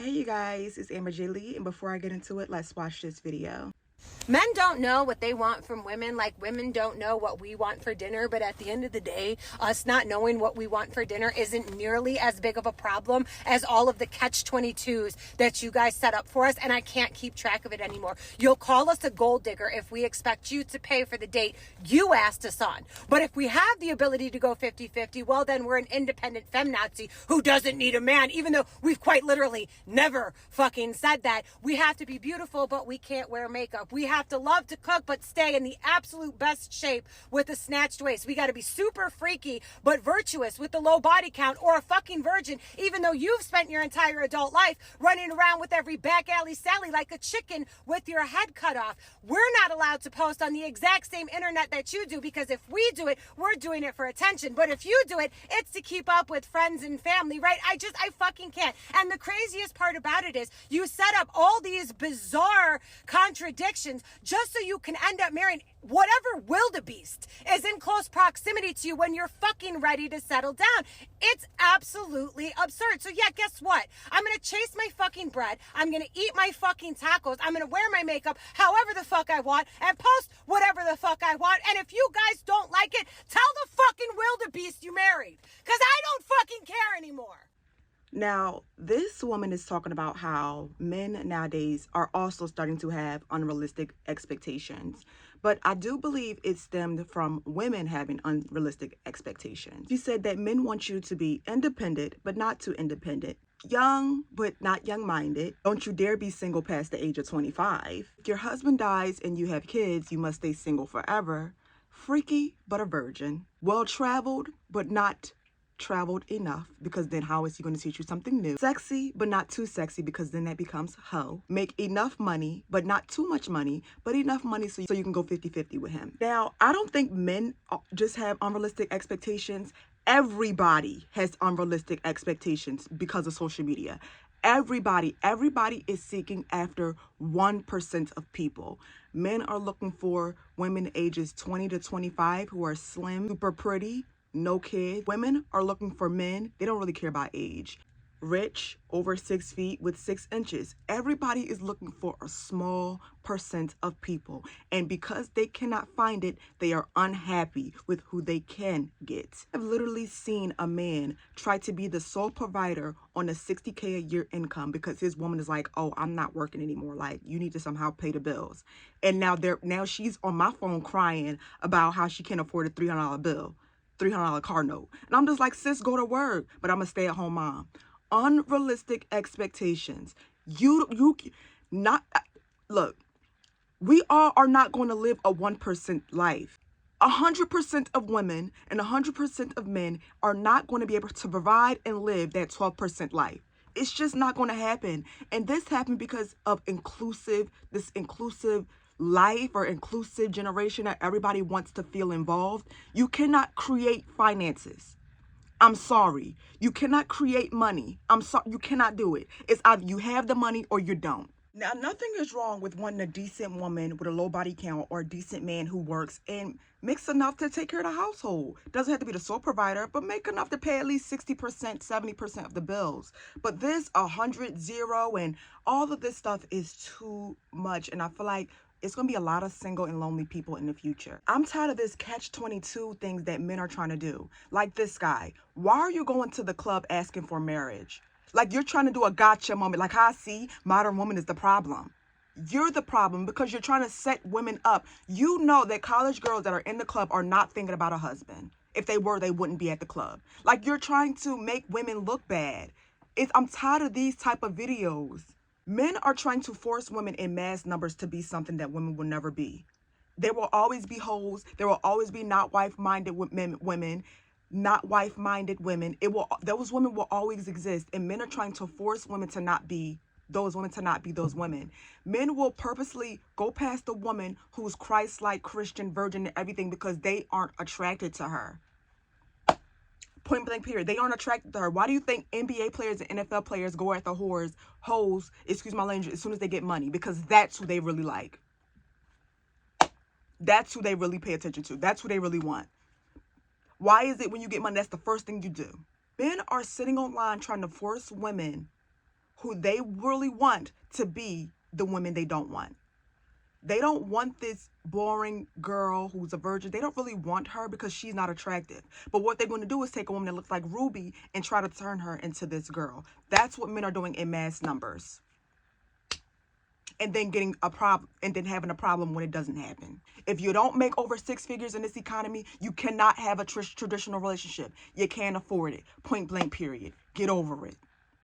Hey you guys, it's Amber J. Lee, and before I get into it, let's watch this video. Men don't know what they want from women, like women don't know what we want for dinner. But at the end of the day, us not knowing what we want for dinner isn't nearly as big of a problem as all of the catch-22s that you guys set up for us. And I can't keep track of it anymore. You'll call us a gold digger if we expect you to pay for the date you asked us on. But if we have the ability to go 50-50, well, then we're an independent feminazi who doesn't need a man, even though we've quite literally never fucking said that. We have to be beautiful, but we can't wear makeup. We have to love to cook, but stay in the absolute best shape with a snatched waist. We got to be super freaky, but virtuous with the low body count, or a fucking virgin, even though you've spent your entire adult life running around with every back alley Sally like a chicken with your head cut off. We're not allowed to post on the exact same internet that you do, because if we do it, we're doing it for attention. But if you do it, it's to keep up with friends and family, right? I fucking can't. And the craziest part about it is you set up all these bizarre contradictions just so you can end up marrying whatever wildebeest is in close proximity to you when you're fucking ready to settle down. It's absolutely absurd. So yeah, guess what? I'm going to chase my fucking bread. I'm going to eat my fucking tacos. I'm going to wear my makeup however the fuck I want and post whatever the fuck I want. And if you guys don't like it, tell the fucking wildebeest you married, because I don't fucking care anymore. Now, this woman is talking about how men nowadays are also starting to have unrealistic expectations. But I do believe it stemmed from women having unrealistic expectations. She said that men want you to be independent, but not too independent. Young, but not young-minded. Don't you dare be single past the age of 25. If your husband dies and you have kids, you must stay single forever. Freaky, but a virgin. Well-traveled, but not traveled enough, because then how is he going to teach you something new? Sexy, but not too sexy, because then that becomes hoe. Make enough money, but not too much money, but enough money so you can go 50-50 with him. Now, I don't think men just have unrealistic expectations. Everybody has unrealistic expectations because of social media. Everybody is seeking after 1% of people. Men are looking for women ages 20 to 25 who are slim, super pretty, no kids. Women are looking for men, they don't really care about age. Rich, over 6 feet with 6 inches. Everybody is looking for a small percent of people. And because they cannot find it, they are unhappy with who they can get. I've literally seen a man try to be the sole provider on a $60K a year income because his woman is like, oh, I'm not working anymore. Like, you need to somehow pay the bills. And now she's on my phone crying about how she can't afford a $300 bill. $300 car note. And I'm just like, sis, go to work, but I'm a stay-at-home mom. Unrealistic expectations. Look, we all are not going to live a 1% life. 100% of women and 100% of men are not going to be able to provide and live that 12% life. It's just not going to happen. And this happened because of this inclusive life or inclusive generation that everybody wants to feel involved. You cannot create finances. I'm sorry. You cannot create money. I'm sorry. You cannot do it. It's either you have the money or you don't. Now, nothing is wrong with wanting a decent woman with a low body count or a decent man who works and makes enough to take care of the household. Doesn't have to be the sole provider, but make enough to pay at least 60%, 70% of the bills. But this 100, 0, and all of this stuff is too much. And I feel like it's going to be a lot of single and lonely people in the future. I'm tired of this catch-22 things that men are trying to do. Like this guy. Why are you going to the club asking for marriage? Like, you're trying to do a gotcha moment. Like, I see modern woman is the problem. You're the problem because you're trying to set women up. You know that college girls that are in the club are not thinking about a husband. If they were, they wouldn't be at the club. Like, you're trying to make women look bad. I'm tired of these type of videos. Men are trying to force women in mass numbers to be something that women will never be. There will always be hoes. There will always be not wife-minded women, not wife-minded women. Those women will always exist, and men are trying to force women to not be those women, to not be those women. Men will purposely go past a woman who's Christ-like, Christian, virgin, and everything because they aren't attracted to her. Point blank period. They aren't attracted to her. Why do you think NBA players and NFL players go after hoes, excuse my language, as soon as they get money? Because that's who they really like. That's who they really pay attention to. That's who they really want. Why is it when you get money, that's the first thing you do? Men are sitting online trying to force women who they really want to be the women they don't want. They don't want this boring girl who's a virgin. They don't really want her because she's not attractive. But what they're going to do is take a woman that looks like Ruby and try to turn her into this girl. That's what men are doing in mass numbers. And then getting a problem, and then having a problem when it doesn't happen. If you don't make over 6 figures in this economy, you cannot have a traditional relationship. You can't afford it. Point blank, period. Get over it.